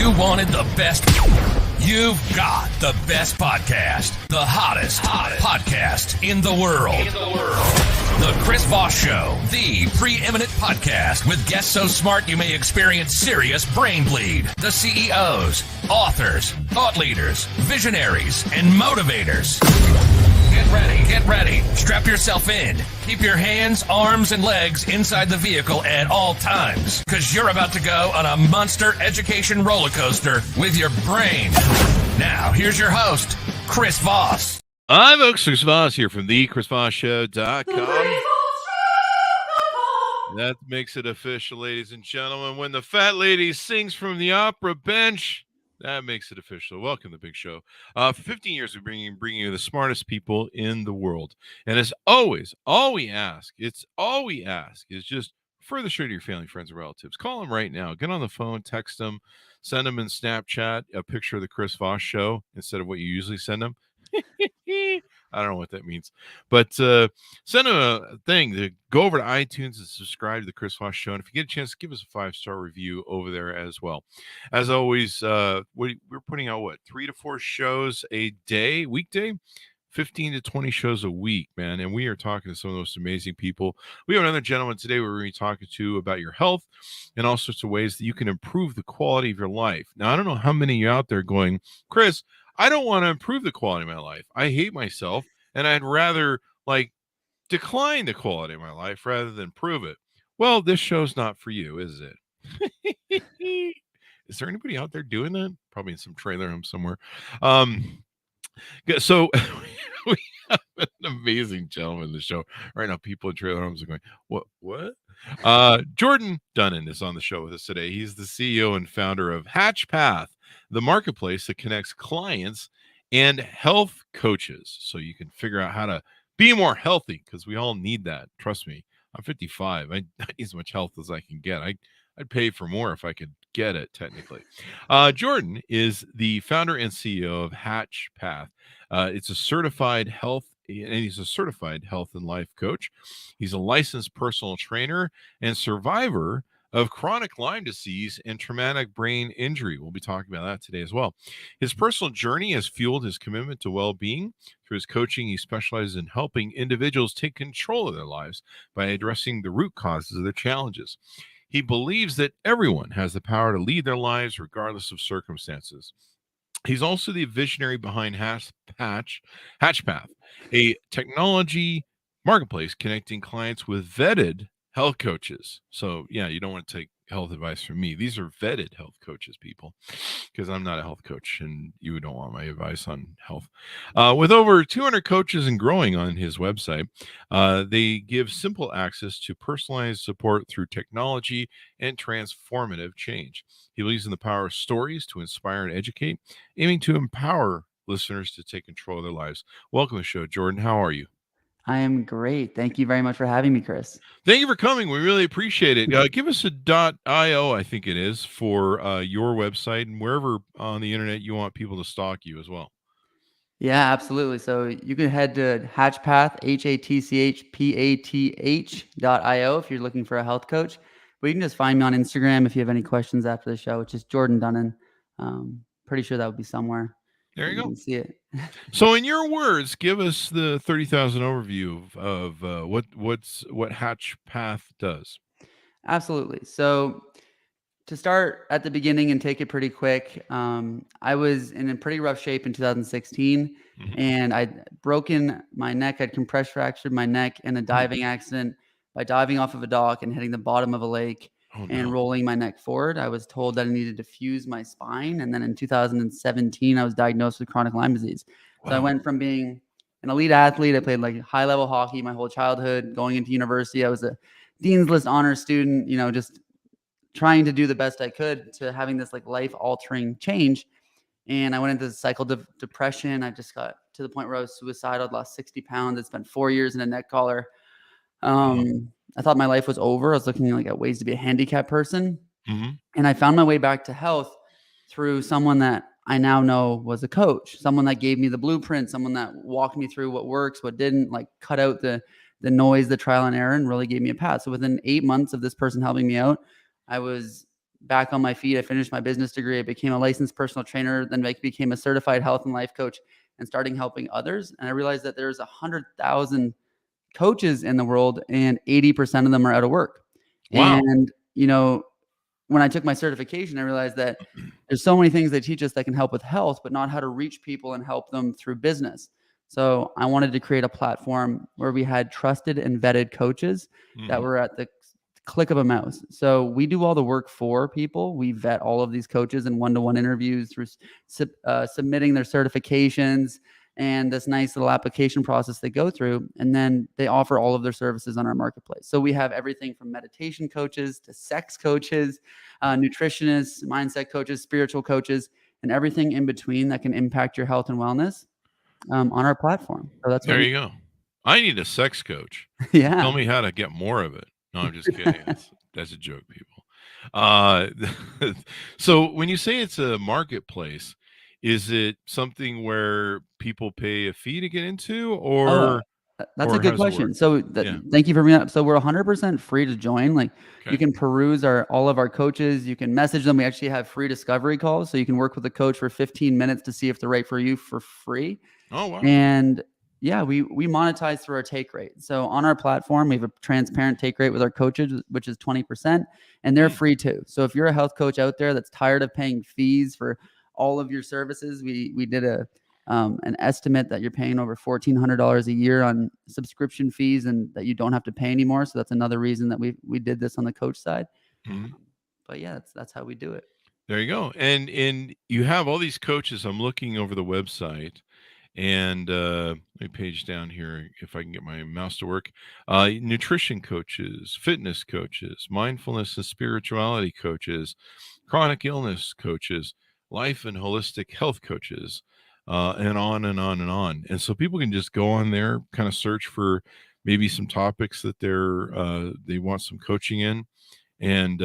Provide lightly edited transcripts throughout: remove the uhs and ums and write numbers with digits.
You wanted the best. You've got the best podcast, the hottest podcast in the world. The Chris Voss Show, the preeminent podcast with guests so smart you may experience serious brain bleed. The CEOs, authors, thought leaders, visionaries, and motivators. Get ready. Strap yourself in. Keep your hands, arms, and legs inside the vehicle at all times, because you're about to go on a monster education roller coaster with your brain. Now, here's your host, Chris Voss. Hi, folks. Chris Voss here from thechrisvossshow.com. That makes it official, ladies and gentlemen. When the fat lady sings from the opera bench, that makes it official. Welcome to the big show. For 15 years, we're bringing you the smartest people in the world. And as always, all we ask is just refer the show to your family, friends, and relatives. Call them right now. Get on the phone, text them, send them in Snapchat a picture of the Chris Voss Show instead of what you usually send them. I don't know what that means, but send them a thing to go over to iTunes and subscribe to the Chris Voss Show. And if you get a chance, give us a 5-star review over there as well. As always, we're putting out 3 to 4 shows a day, weekday, 15 to 20 shows a week, man. And we are talking to some of the most amazing people. We have another gentleman today we're going to be talking to about your health and all sorts of ways that you can improve the quality of your life. Now, I don't know how many of you out there going, Chris, I don't want to improve the quality of my life. I hate myself, and I'd rather decline the quality of my life rather than improve it. Well, this show's not for you, is it? Is there anybody out there doing that? Probably in some trailer home somewhere. So we have an amazing gentleman in the show right now. People in trailer homes are going, what? Jordan Dunin is on the show with us today. He's the CEO and founder of HatchPath, the marketplace that connects clients and health coaches so you can figure out how to be more healthy, because we all need that. Trust me, I'm 55. I need as much health as I can get. I'd pay for more if I could get it, technically. Jordan is the founder and CEO of HatchPath. It's a certified health, and he's a certified health and life coach. He's a licensed personal trainer and survivor of chronic Lyme disease and traumatic brain injury. We'll be talking about that today as well. His personal journey has fueled his commitment to well-being. Through his coaching, he specializes in helping individuals take control of their lives by addressing the root causes of their challenges. He believes that everyone has the power to lead their lives regardless of circumstances. He's also the visionary behind HatchPath, a technology marketplace connecting clients with vetted health coaches. So, yeah, you don't want to take health advice from me. These are vetted health coaches, people, because I'm not a health coach and you don't want my advice on health. With over 200 coaches and growing on his website, they give simple access to personalized support through technology and transformative change. He believes in the power of stories to inspire and educate, aiming to empower listeners to take control of their lives. Welcome to the show, Jordan. How are you? I am great. Thank you very much for having me, Chris. Thank you for coming. We really appreciate it. Give us a .io, I think it is, for your website and wherever on the internet you want people to stalk you as well. Yeah, absolutely. So you can head to HatchPath, HatchPath.io if you're looking for a health coach. But you can just find me on Instagram if you have any questions after the show, which is Jordan Dunin. Pretty sure that would be somewhere. There you go. Can see it. So in your words, give us the 30,000 overview of what HatchPath does. Absolutely. So to start at the beginning and take it pretty quick, I was in a pretty rough shape in 2016, and I'd broken my neck. I'd compressed fractured my neck in a diving accident by diving off of a dock and hitting the bottom of a lake. And rolling my neck forward. I was told that I needed to fuse my spine. And then in 2017, I was diagnosed with chronic Lyme disease. So I went from being an elite athlete. I played high-level hockey my whole childhood. Going into university, I was a Dean's List honors student, just trying to do the best I could, to having this life-altering change. And I went into this cycle of depression. I just got to the point where I was suicidal. I'd lost 60 pounds. I spent 4 years in a neck collar. I thought my life was over. I was looking at ways to be a handicapped person. And I found my way back to health through someone that I now know was a coach, someone that gave me the blueprint, someone that walked me through what works, what didn't, cut out the noise, the trial and error, and really gave me a path. So within 8 months of this person helping me out, I was back on my feet. I finished my business degree. I became a licensed personal trainer, then I became a certified health and life coach and starting helping others. And I realized that there's 100,000 coaches in the world and 80% of them are out of work. Wow. And, when I took my certification, I realized that there's so many things they teach us that can help with health, but not how to reach people and help them through business. So I wanted to create a platform where we had trusted and vetted coaches that were at the click of a mouse. So we do all the work for people. We vet all of these coaches in one-to-one interviews through submitting their certifications and this nice little application process they go through. And then they offer all of their services on our marketplace. So we have everything from meditation coaches to sex coaches, nutritionists, mindset coaches, spiritual coaches, and everything in between that can impact your health and wellness on our platform. So that's There you go. I need a sex coach. Yeah. Tell me how to get more of it. No, I'm just kidding. That's a joke, people. So when you say it's a marketplace, is it something where people pay a fee to get into, or that's or a good how does it work? question. So Yeah. thank you for bringing up. So we're 100% free to join. Like Okay. you can peruse all of our coaches. You can message them. We actually have free discovery calls. So you can work with a coach for 15 minutes to see if they're right for you for free. Oh, wow. And yeah, we monetize through our take rate. So on our platform, we have a transparent take rate with our coaches, which is 20%, and they're free too. So if you're a health coach out there that's tired of paying fees for all of your services, we did an estimate that you're paying over $1,400 a year on subscription fees and that you don't have to pay anymore. So that's another reason that we did this on the coach side. But yeah, that's how we do it. There you go. And you have all these coaches. I'm looking over the website, and let me page down here if I can get my mouse to work. Nutrition coaches, fitness coaches, mindfulness and spirituality coaches, chronic illness coaches, life and holistic health coaches, and on and on and on. And so people can just go on there, kind of search for maybe some topics that they want some coaching in, and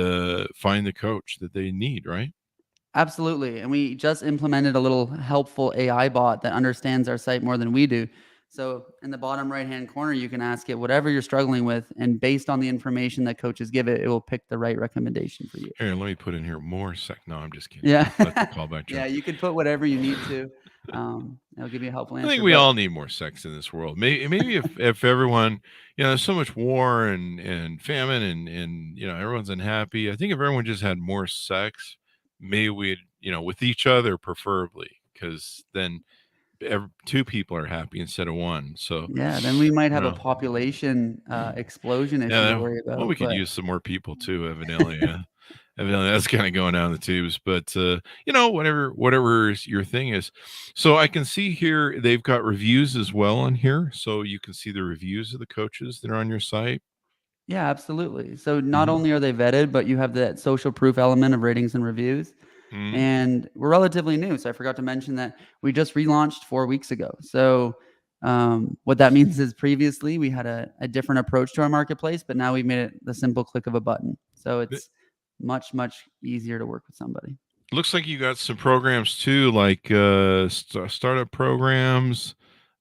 find the coach that they need, right? Absolutely. And we just implemented a little helpful AI bot that understands our site more than we do. So in the bottom right-hand corner, you can ask it whatever you're struggling with. And based on the information that coaches give it, it will pick the right recommendation for you. Here, let me put in here more No, I'm just kidding. Yeah. That's a callback joke. Yeah, you can put whatever you need to. It'll give you a helpful answer. I think we all need more sex in this world. Maybe if everyone, there's so much war and famine and everyone's unhappy. I think if everyone just had more sex, maybe we'd, with each other preferably, because then two people are happy instead of one. So yeah, then we might have a population explosion issue to worry about. Well, we could use some more people too, evidently. Evidently, that's kind of going down the tubes. But whatever your thing is. So I can see here they've got reviews as well on here, so you can see the reviews of the coaches that are on your site. Yeah, absolutely. So not only are they vetted, but you have that social proof element of ratings and reviews. And we're relatively new. So I forgot to mention that we just relaunched 4 weeks ago. So what that means is previously we had a different approach to our marketplace, but now we've made it the simple click of a button. So it's much, much easier to work with somebody. Looks like you got some programs too, like startup programs,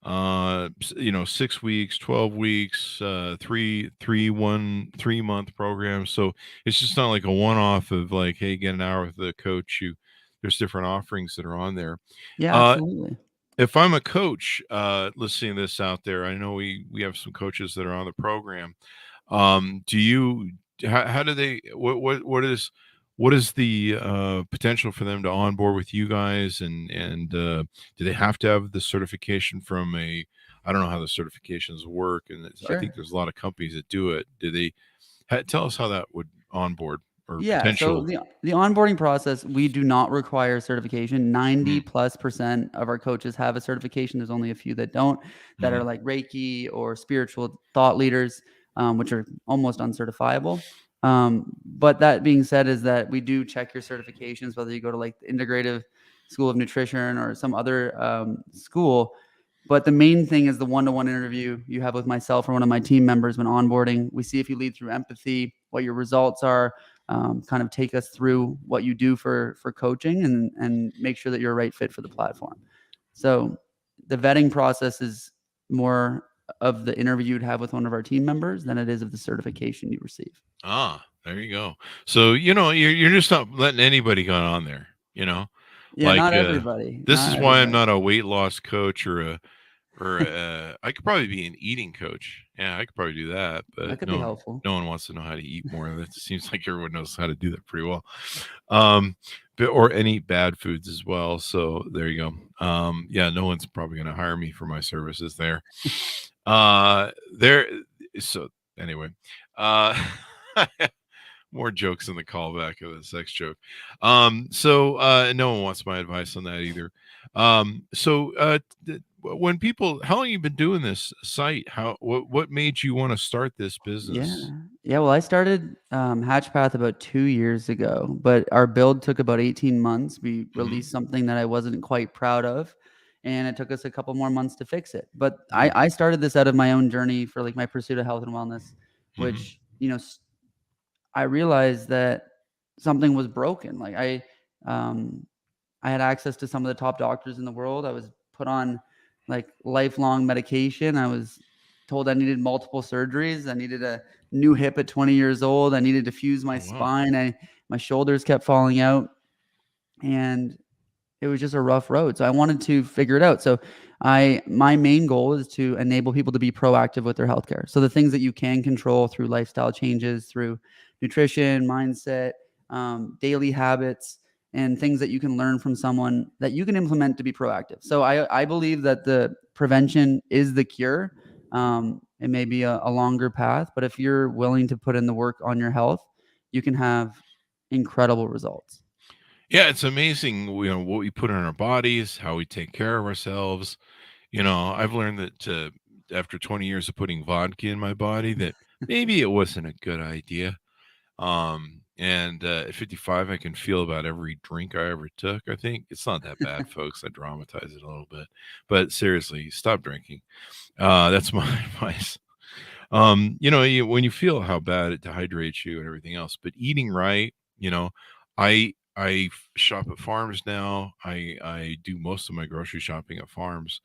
6 weeks, 12 weeks, 3 month programs. So it's just not like a one-off of like, hey, get an hour with the coach. There's different offerings that are on there. Yeah, absolutely. If I'm a coach listening to this out there, I know we have some coaches that are on the program. Do you how do they what is the potential for them to onboard with you guys, and do they have to have the certification from I don't know how the certifications work, and Sure. I think there's a lot of companies that do it. Do they tell us how that would onboard? Yeah, so the onboarding process, we do not require certification. 90+% of our coaches have a certification. There's only a few that don't, that are like Reiki or spiritual thought leaders, which are almost uncertifiable. But that being said, is that we do check your certifications, whether you go to like the Integrative School of Nutrition or some other school. But the main thing is the one-to-one interview you have with myself or one of my team members when onboarding. We see if you lead through empathy, what your results are, kind of take us through what you do for coaching and make sure that you're a right fit for the platform. So the vetting process is more of the interview you'd have with one of our team members than it is of the certification you receive. There you go. So, you're just not letting anybody go on there, Yeah, like, not everybody, this not is why I'm everybody. not a weight loss coach or I could probably be an eating coach. Yeah, I could probably do that, That but could be helpful. no one wants to know how to eat more. That seems like everyone knows how to do that pretty well. Um, and eat bad foods as well. So there you go. Yeah, no one's probably going to hire me for my services there. There. So anyway, uh, more jokes in the callback of the sex joke. No one wants my advice on that either. When people, how long you been doing this site? What made you want to start this Yeah. business? Yeah. Well, I started HatchPath about 2 years ago, but our build took about 18 months. We released something that I wasn't quite proud of, and it took us a couple more months to fix it. But I started this out of my own journey for like my pursuit of health and wellness, Mm-hmm. which, I realized that something was broken. Like um, I had access to some of the top doctors in the world. I was put on like lifelong medication. I was told I needed multiple surgeries. I needed a new hip at 20 years old. I needed to fuse my Oh wow. spine. My shoulders kept falling out, and it was just a rough road. So I wanted to figure it out. So my main goal is to enable people to be proactive with their healthcare. So the things that you can control through lifestyle changes, through nutrition, mindset, daily habits, and things that you can learn from someone that you can implement to be proactive. So I believe that the prevention is the cure. It may be a longer path, but if you're willing to put in the work on your health, you can have incredible results. Yeah, it's amazing, what we put in our bodies, how we take care of ourselves. I've learned that after 20 years of putting vodka in my body, that maybe it wasn't a good idea. And at 55, I can feel about every drink I ever took. I think it's not that bad, folks. I dramatize it a little bit, but seriously, stop drinking. That's my advice. When you feel how bad it dehydrates you and everything else, but eating right, I shop at farms now. I do most of my grocery shopping at farms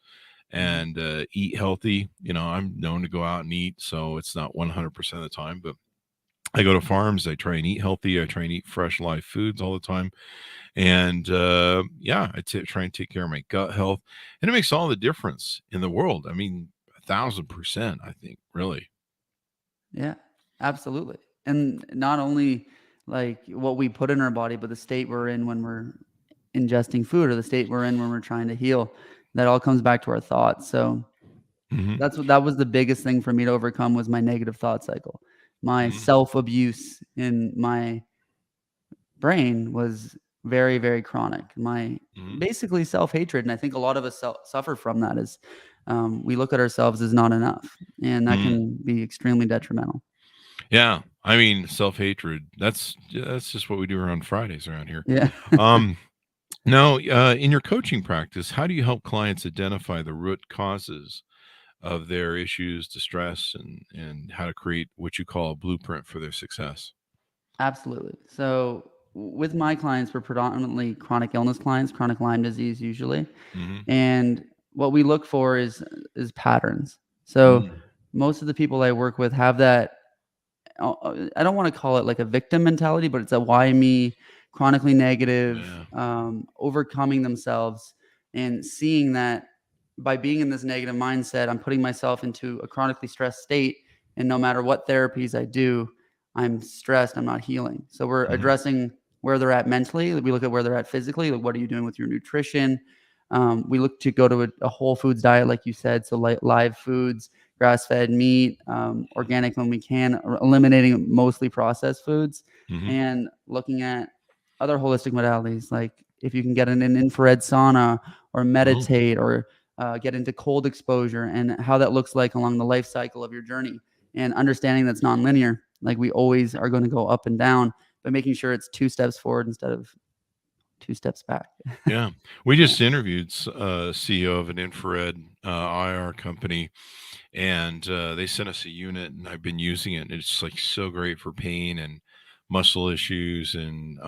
Mhm. and eat healthy. I'm known to go out and eat, so it's not 100% of the time, but I go to farms. I try and eat healthy. I try and eat fresh, live foods all the time, and yeah, try and take care of my gut health, and it makes all the difference in the world. I mean, 1,000%. I think really. Yeah, absolutely. And not only like what we put in our body, but the state we're in when we're ingesting food or the state we're in when we're trying to heal. That all comes back to our thoughts. So Hmm. that was the biggest thing for me to overcome was my negative thought cycle. My Hmm. self-abuse in my brain was very, very chronic. My Hmm. basically self-hatred. And I think a lot of us suffer from that is we look at ourselves as not enough, and that Hmm. can be extremely detrimental. Yeah, I mean, self-hatred. That's just what we do around Fridays around here. Yeah. Um, Now, in your coaching practice, how do you help clients identify the root causes of their issues, distress, and how to create what you call a blueprint for their success? Absolutely. So with my clients, we're predominantly chronic illness clients, chronic Lyme disease usually. Hmm. And what we look for is patterns. So Mm. most of the people I work with have that I don't want to call it like a victim mentality, but it's a why me, chronically negative, Yeah. overcoming themselves and seeing that by being in this negative mindset, I'm putting myself into a chronically stressed state. And no matter what therapies I do, I'm stressed, I'm not healing. So we're Hmm. addressing where they're at mentally. We look at where they're at physically. Like, what are you doing with your nutrition? We look to go to a whole foods diet, like you said. So like live foods, grass-fed meat, organic when we can, eliminating mostly processed foods, Hmm. and looking at other holistic modalities, like if you can get in an infrared sauna or Oh, meditate or get into cold exposure and how that looks like along the life cycle of your journey, and understanding that's nonlinear. Like we always are going to go up and down, but making sure it's 2 steps forward instead of 2 steps back. yeah. We Yeah. just interviewed CEO of an infrared IR company, and they sent us a unit, and I've been using it. And it's like so great for pain and muscle issues, and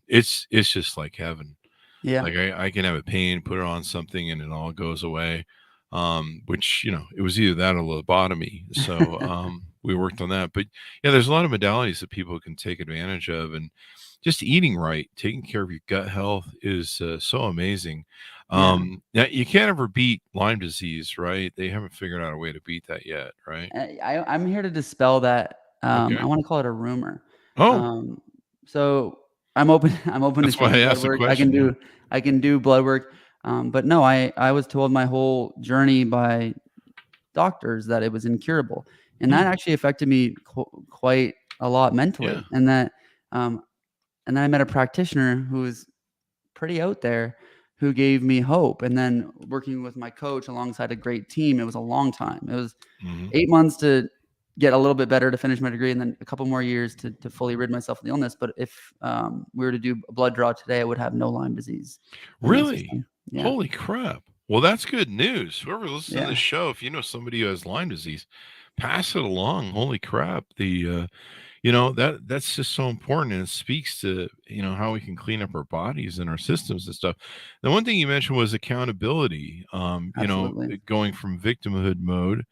it's just like heaven. Yeah. Like I can have a pain, put it on something, and it all goes away. Which it was either that or lobotomy. So we worked on that. But yeah, there's a lot of modalities that people can take advantage of, and just eating right, taking care of your gut health is so amazing. Yeah. Now you can't ever beat Lyme disease, right? They haven't figured out a way to beat that yet, right? I'm here to dispel that. Okay. I want to call it a rumor. Oh, Um, so I'm open. I'm open to that's why I seeing blood asked the work. question. Yeah. I can do blood work. But no, I was told my whole journey by doctors that it was incurable, and that Hmm. actually affected me quite a lot Yeah. mentally. Um, and then I met a practitioner who was pretty out there, who gave me hope. And then working with my coach alongside a great team, it was a long time. It was Hmm. 8 months to get a little bit better to finish my degree, and then a couple more years to fully rid myself of the illness. But if we were to do a blood draw today, I would have no Lyme disease in my Really? system. Yeah. Holy crap. Well, that's good news. Whoever listens to Yeah. this show, if you know somebody who has Lyme disease, pass it along. Holy crap. That's just so important, and it speaks to, how we can clean up our bodies and our systems and stuff. The one thing you mentioned was accountability. Absolutely. Going from victimhood mode,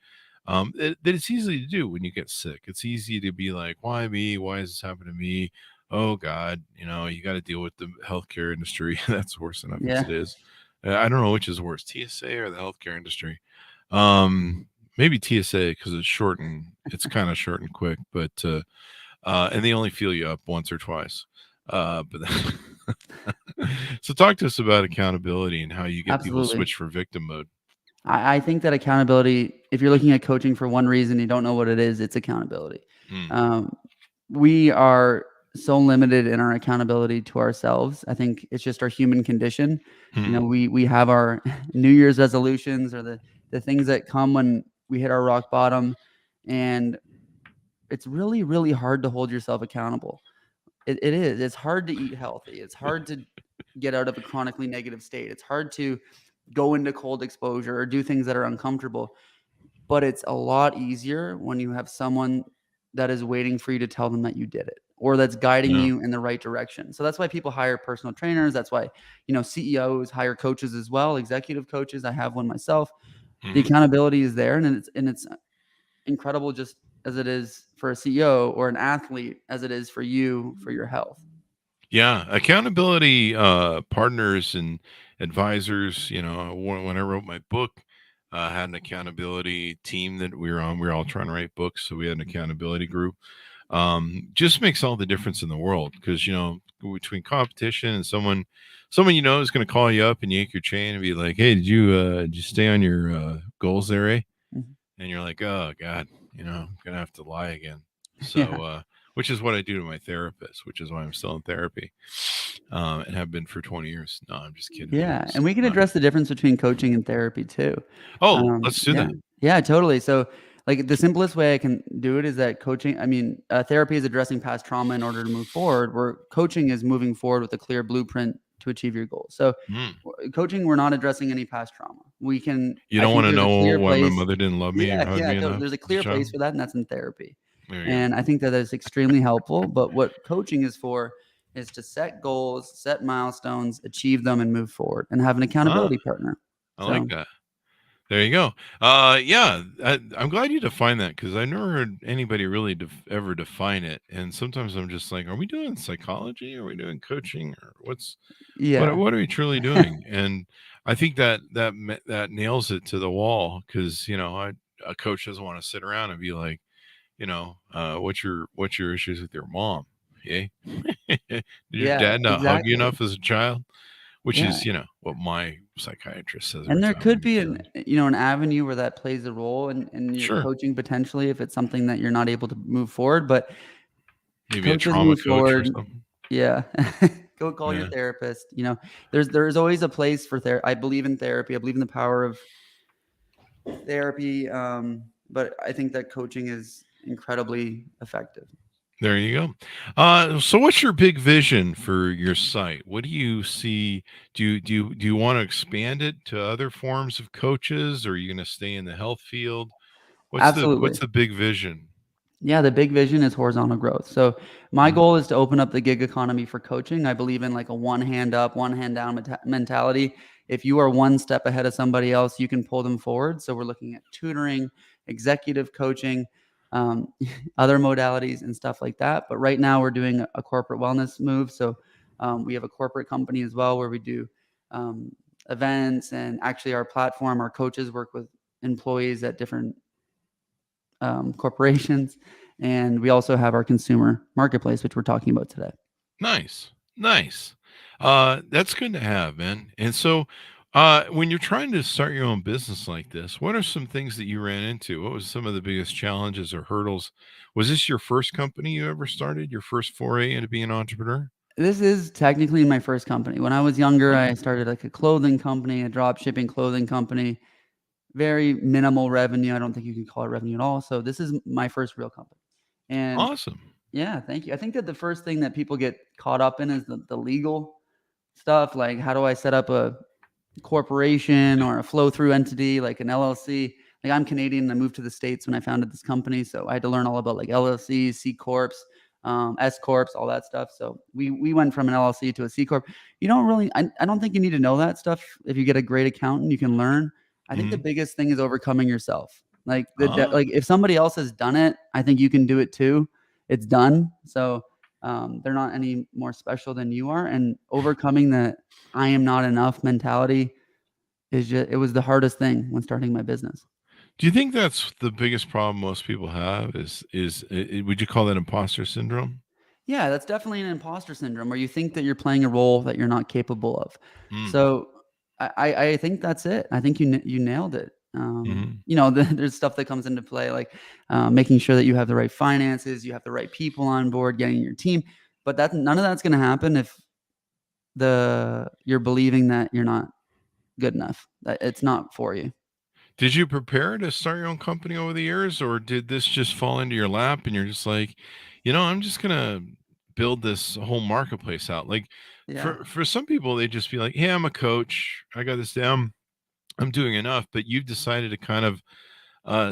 that it's easy to do when you get sick. It's easy to be like, why me? Why is this happening to me? Oh God, you got to deal with the healthcare industry. That's worse enough as Yeah. it is. I don't know which is worse, TSA or the healthcare industry. Maybe TSA because it's kind of short and quick, but and they only feel you up once or twice. So talk to us about accountability and how you get people to Absolutely. switch for victim mode. I think that accountability, if you're looking at coaching for one reason, you don't know what it is, it's accountability. Mm, Um, we are so limited in our accountability to ourselves. I think it's just our human condition. mm, We have our New Year's resolutions, or the things that come when we hit our rock bottom, and it's really, really hard to hold yourself accountable. It is. It's hard to eat healthy. It's hard to get out of a chronically negative state. It's hard to go into cold exposure or do things that are uncomfortable. But it's a lot easier when you have someone that is waiting for you to tell them that you did it, or that's guiding yeah. you in the right direction. So that's why people hire personal trainers. That's why, CEOs hire coaches as well, executive coaches. I have one myself. The Mhm. accountability is there, and it's incredible, just as it is for a CEO or an athlete, as it is for you for your health. Yeah, accountability partners and advisors. When I wrote my book, I had an accountability team that we were on. We were all trying to write books, so we had an accountability group. Just makes all the difference in the world because between competition and someone is going to call you up and yank your chain and be like, "Hey, did you stay on your goals there, eh?" Mhm. And you're like, "Oh God, I'm gonna have to lie again." Yeah. So, which is what I do to my therapist, which is why I'm still in therapy, and have been for 20 years. No, I'm just kidding, Yeah, folks. and we can address the difference between coaching and therapy too. Let's do Yeah, that. yeah, totally. So, like, the simplest way I can do it is that therapy is addressing past trauma in order to move forward, where coaching is moving forward with a clear blueprint to achieve your goals. So, Mm. coaching, we're not addressing any past trauma. You I don't think want to there's a know clear why my place. mother didn't love me or Yeah, hug yeah, me enough there's a as a clear place child. for that, and that's in therapy. There you go. And I think that is extremely helpful. But what coaching is for is to set goals, set milestones, achieve them, and move forward, and have an Ah, accountability partner. I like So, that. There you go. Yeah, I'm glad you defined that because I never heard anybody really ever define it. And sometimes I'm just like, are we doing psychology? Are we doing coaching? Or yeah. what are we truly doing? And I think that nails it to the wall because a coach doesn't want to sit around and be like, what's your issues with your mom? Yeah, did your Yeah, dad not hug you exactly. enough as a child? Which Yeah. is what my psychiatrist says every And there time I could meet be them. an avenue where that plays a role in your Sure, coaching potentially, if it's something that you're not able to move forward. But maybe a coaches trauma move coach or forward. something. Yeah. Go call your Yeah. therapist. There's always a place for therapy. I believe in therapy. I believe in the power of therapy. But I think that coaching is incredibly effective. There you go. So what's your big vision for your site? What do you see? Do you want to expand it to other forms of coaches, or are you going to stay in the health field? What's Absolutely. the big vision? Yeah, the big vision is horizontal growth. So my Mhm. goal is to open up the gig economy for coaching. I believe in like a one hand up, one hand down mentality. If you are one step ahead of somebody else, you can pull them forward. So we're looking at tutoring, executive coaching. other modalities and stuff like that. But right now we're doing a corporate wellness move. So we have a corporate company as well where we do events, and actually our platform, our coaches work with employees at different corporations. And we also have our consumer marketplace, which we're talking about today. Nice. That's good to have, man. And so, when you're trying to start your own business like this, what are some things that you ran into? What was some of the biggest challenges or hurdles? Was this your first company you ever started? Your first foray into being an entrepreneur? This is technically my first company. When I was younger, Okay. I started like a clothing company, a drop shipping clothing company, very minimal revenue. I don't think you can call it revenue at all. So this is my first real company. And Awesome. yeah, thank you. I think that the first thing that people get caught up in is the legal stuff. Like, how do I set up a corporation or a flow through entity like an LLC? Like, I'm Canadian and I moved to the States when I founded this company. So I had to learn all about like LLCs, C Corps, S Corps, all that stuff. So we went from an LLC to a C Corp. You don't really, I don't think you need to know that stuff. If you get a great accountant, you can learn. I think the Mhm. biggest thing is overcoming yourself. Like Ah, like if somebody else has done it, I think you can do it too. It's done. So they're not any more special than you are. And overcoming the I am not enough mentality it was the hardest thing when starting my business. do you think that's the biggest problem most people have? Would you call that imposter syndrome? Yeah, that's definitely an imposter syndrome where you think that you're playing a role that you're not capable of. Mm. So I think that's it. I think you nailed it. Hmm. There's stuff that comes into play, like making sure that you have the right finances, you have the right people on board, getting your team. But none of that's going to happen if you're believing that you're not good enough. That it's not for you. Did you prepare to start your own company over the years, or did this just fall into your lap and you're just like, I'm just gonna build this whole marketplace out? Like Yeah. for some people, they just be like, "Hey, I'm a coach. I got this down. I'm doing enough." But you've decided to kind of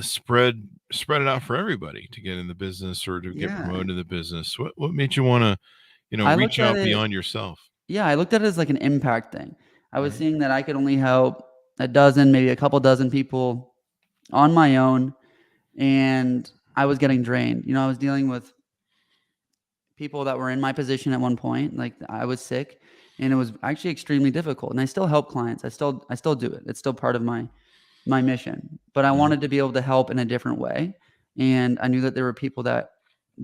spread it out for everybody to get in the business or to get Yeah. promoted in the business. What made you want to, I reach looked at out it beyond yourself? Yeah, I looked at it as like an impact thing. I was Mhm. seeing that I could only help a dozen, maybe a couple dozen people on my own, and I was getting drained. I was dealing with people that were in my position at one point. Like, I was sick, and it was actually extremely difficult. And I still help clients. I still do it. It's still part of my mission. But I Mhm. wanted to be able to help in a different way. And I knew that there were people that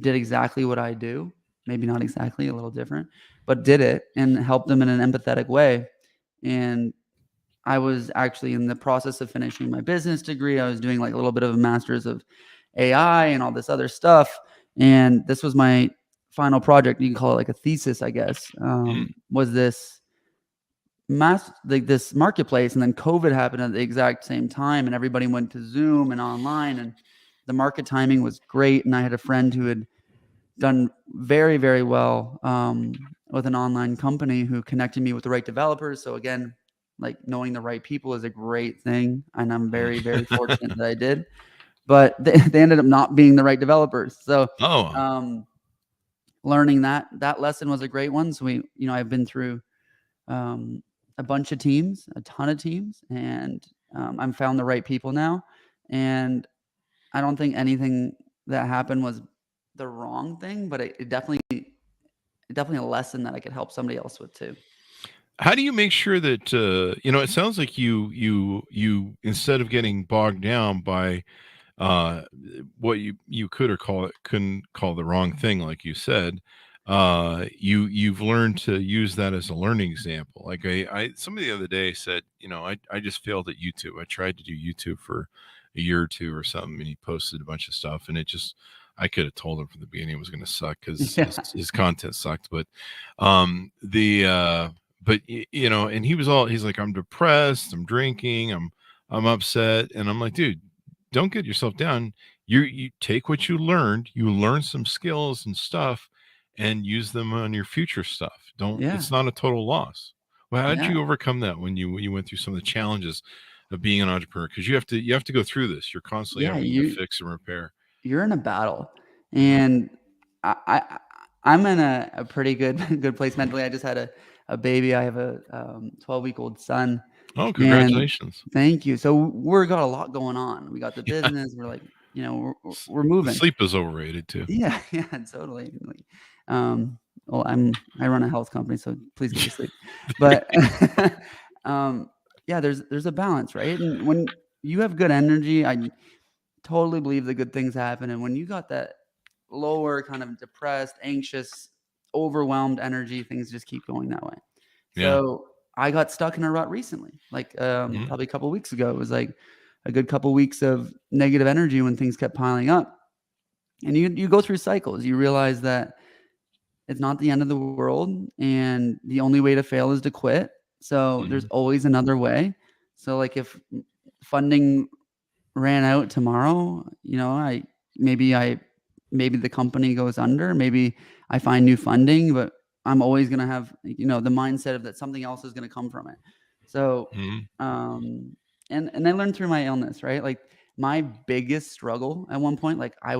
did exactly what I do, maybe not exactly, a little different, but did it and helped them in an empathetic way. And I was actually in the process of finishing my business degree. I was doing like a little bit of a master's of AI and all this other stuff. And this was my final project. You can call it like a thesis, I guess. Mm. Was this marketplace, and then COVID happened at the exact same time, and everybody went to Zoom and online, and the market timing was great. And I had a friend who had done very, very well with an online company who connected me with the right developers. So again, like knowing the right people is a great thing, and I'm very, very fortunate Mm. that I did. But they ended up not being the right developers. So Oh, um, learning that lesson was a great one. So I've been through um, a bunch of teams, a ton of teams, and I've found the right people now. And I don't think anything that happened was the wrong thing, but it definitely a lesson that I could help somebody else with too. how do you make sure that it sounds like you instead of getting bogged down by uh what you could or couldn't call the wrong thing, like you said, you've learned to use that as a learning example. Like I somebody the other day said, I just failed at YouTube. I tried to do YouTube for a year or two or something, and he posted a bunch of stuff, and it just, I could have told him from the beginning it was going to suck because Yeah, his content sucked. But the but and he's like, I'm depressed, I'm drinking, I'm upset. And I'm like, dude, don't get yourself down. You take what you learn some skills and stuff, and use them on your future stuff. Don't yeah, It's not a total loss. Well, how did yeah, you overcome that when you went through some of the challenges of being an entrepreneur? Because you have to go through this. You're constantly yeah. having to fix and repair. You're in a battle, Mhm. and I'm in a pretty good good place mentally. I just had a baby. I have a 12-week-old son, Oh, and congratulations. thank you. So we're got a lot going on. We got the Yeah. business. We're like we're moving. Sleep is overrated too. Yeah, totally. Well, I run a health company, so please get your sleep. But yeah, there's a balance, right? And when you have good energy, I totally believe the good things happen. And when you got that lower, kind of depressed, anxious, overwhelmed energy, things just keep going that way. Yeah. So I got stuck in a rut recently, like Mhm. probably a couple of weeks ago. It was like a good couple of weeks of negative energy when things kept piling up. And you go through cycles. You realize that it's not the end of the world, and the only way to fail is to quit. So there's Mhm. always another way. So like if funding ran out tomorrow, maybe the company goes under, maybe I find new funding, but I'm always going to have, the mindset of that something else is going to come from it. So, Mhm. and I learned through my illness, right? Like my biggest struggle at one point, like I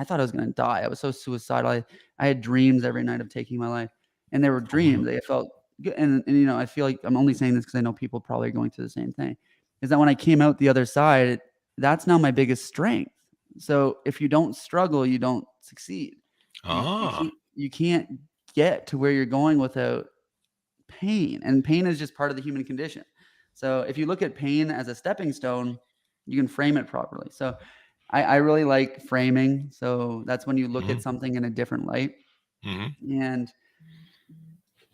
thought I was going to die. I was so suicidal. I had dreams every night of taking my life, and they were Oh, wow. dreams. They felt good. And I feel like I'm only saying this because I know people probably are going through the same thing, is that when I came out the other side, that's now my biggest strength. So if you don't struggle, you don't succeed. Ah. You can't get to where you're going without pain, and pain is just part of the human condition. So if you look at pain as a stepping stone, you can frame it properly. So I really like framing. So that's when you look at Mhm. something in a different light, Mhm. and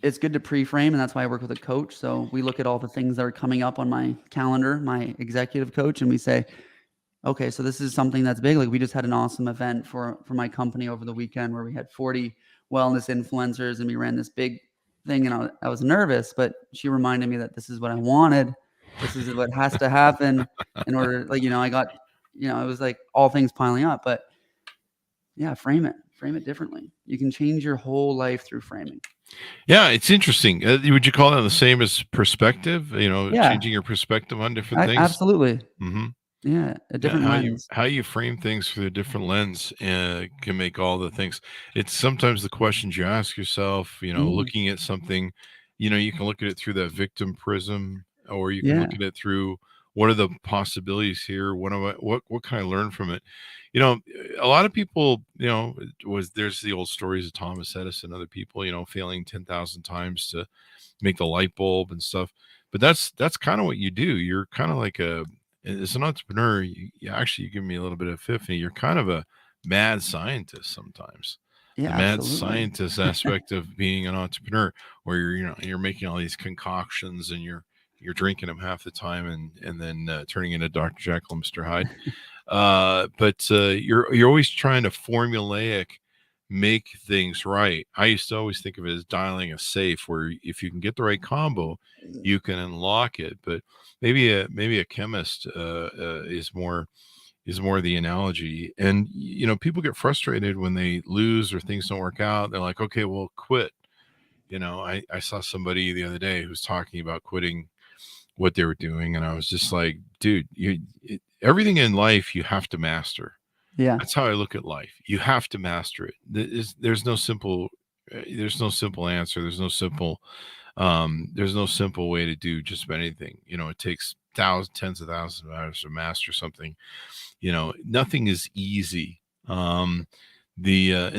it's good to pre-frame, and that's why I work with a coach. So we look at all the things that are coming up on my calendar, my executive coach, and we say, okay, so this is something that's big. Like we just had an awesome event for my company over the weekend where we had 40 wellness influencers, and we ran this big thing, and I was nervous, but she reminded me that this is what I wanted. This is what has to happen in order, like, I got, it was like all things piling up, but yeah, frame it differently. You can change your whole life through framing. Yeah, it's interesting. Would you call that the same as perspective? Yeah, Changing your perspective on different things. absolutely. Mhm. Yeah, a Yeah, different lens. how you frame things through a different lens can make all the things. It's sometimes the questions you ask yourself. Mm, Looking at something, you can look at it through that victim prism, or you can yeah, look at it through what are the possibilities here. What can I learn from it? A lot of people, there's the old stories of Thomas Edison, other people, failing 10,000 times to make the light bulb and stuff. But that's kind of what you do. You're kind of like as an entrepreneur, you give me a little bit of epiphany. You're kind of a mad scientist sometimes. The yeah, mad absolutely. scientist aspect of being an entrepreneur, where you're making all these concoctions and you're drinking them half the time and then turning into Dr. Jekyll and Mr. Hyde. But you're always trying to formulaic make things right. I used to always think of it as dialing a safe, where if you can get the right combo, you can unlock it. But maybe a chemist is more the analogy. And people get frustrated when they lose or things don't work out. They're like, okay, well, quit. I saw somebody the other day who was talking about quitting what they were doing, and I was just like, dude, everything in life you have to master. Yeah, That's how I look at life. You have to master it. There's no simple answer. There's no simple way to do just about anything. It takes tens of thousands of hours to master something. Nothing is easy. And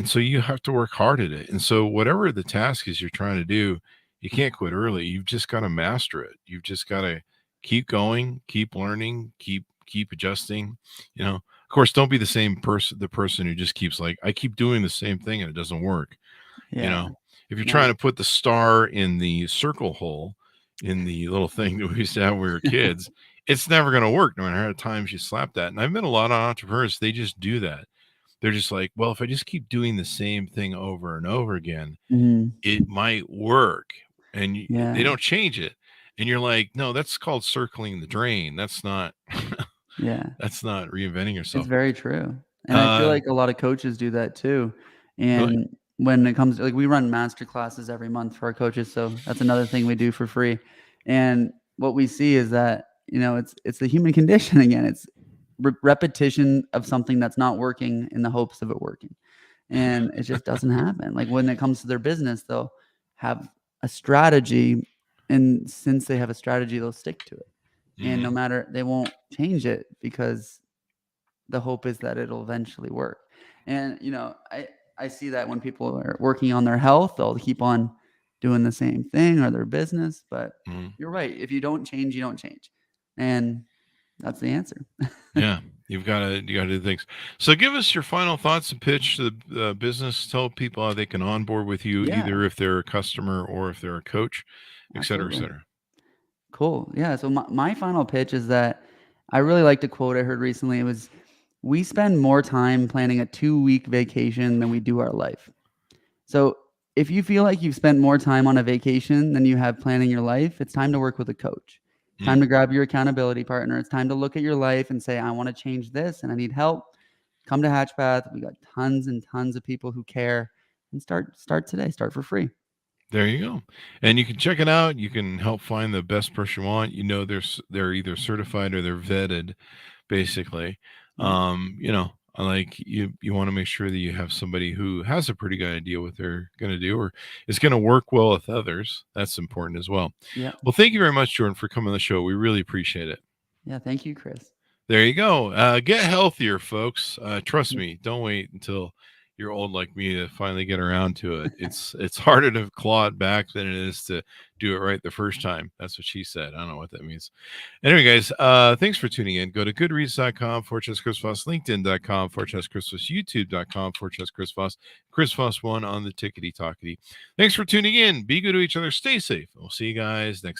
so you have to work hard at it. And so whatever the task is you're trying to do, you can't quit early. You've just got to master it. You've just got to keep going, keep learning, keep adjusting. Of course, don't be the person who just keeps like, I keep doing the same thing and it doesn't work. you yeah. know if you're trying No. to put the star in the circle hole in the little thing that we used to have when we were kids, it's never going to work no matter how many times you slap that. And I've met a lot of entrepreneurs, they just do that. They're just like, well, if I just keep doing the same thing over and over again, Mhm. it might work. And they Yeah, don't change it. And you're like, no, that's called circling the drain. That's not yeah. that's not reinventing It's yourself. very true. And I feel uh like a lot of coaches do that too. Really. And when it comes to, like, we run master classes every month for our coaches, so that's another thing we do for free. And what we see is that, it's the human condition again. It's repetition of something that's not working in the hopes of it working. And it just doesn't happen. Like when it comes to their business, they'll have a strategy, and since they have a strategy, they'll stick to it. And no Mhm. matter, they won't change it because the hope is that it'll eventually work. And, I see that when people are working on their health, they'll keep on doing the same thing or their business. But you're right. If you don't change, you don't change. And that's the answer. Yeah, you got to do things. So give us your final thoughts and pitch to the business. Tell people how they can onboard with you, Yeah. either if they're a customer or if they're a coach, et cetera, et Absolutely. cetera. Cool. Yeah. So my final pitch is that I really liked a quote I heard recently. It was, we spend more time planning a 2-week vacation than we do our life. So if you feel like you've spent more time on a vacation than you have planning your life, it's time to work with a coach. It's time to grab your accountability partner. It's time to look at your life and say, I want to change this and I need help. Come to HatchPath. We got tons and tons of people who care, and start today. Start for free. There you go. And you can check it out. You can help find the best person you want. They're either certified or they're vetted, basically. Like you want to make sure that you have somebody who has a pretty good idea what they're going to do or is going to work well with others. That's important as well. Yeah. Well, thank you very much, Jordan, for coming on the show. We really appreciate it. Yeah. Thank you, Chris. There you go. Get healthier, folks. Trust me. Don't wait until you're old like me to finally get around to it. It's harder to claw it back than it is to do it right the first time. That's what she said. I don't know what that means. Anyway, guys, thanks for tuning in. Go to goodreads.com/Chris Voss, LinkedIn.com/Chris Voss, YouTube.com/Chris Voss, Chris Voss 1 on the tickety-tockety. Thanks for tuning in. Be good to each other. Stay safe. We'll see you guys next time.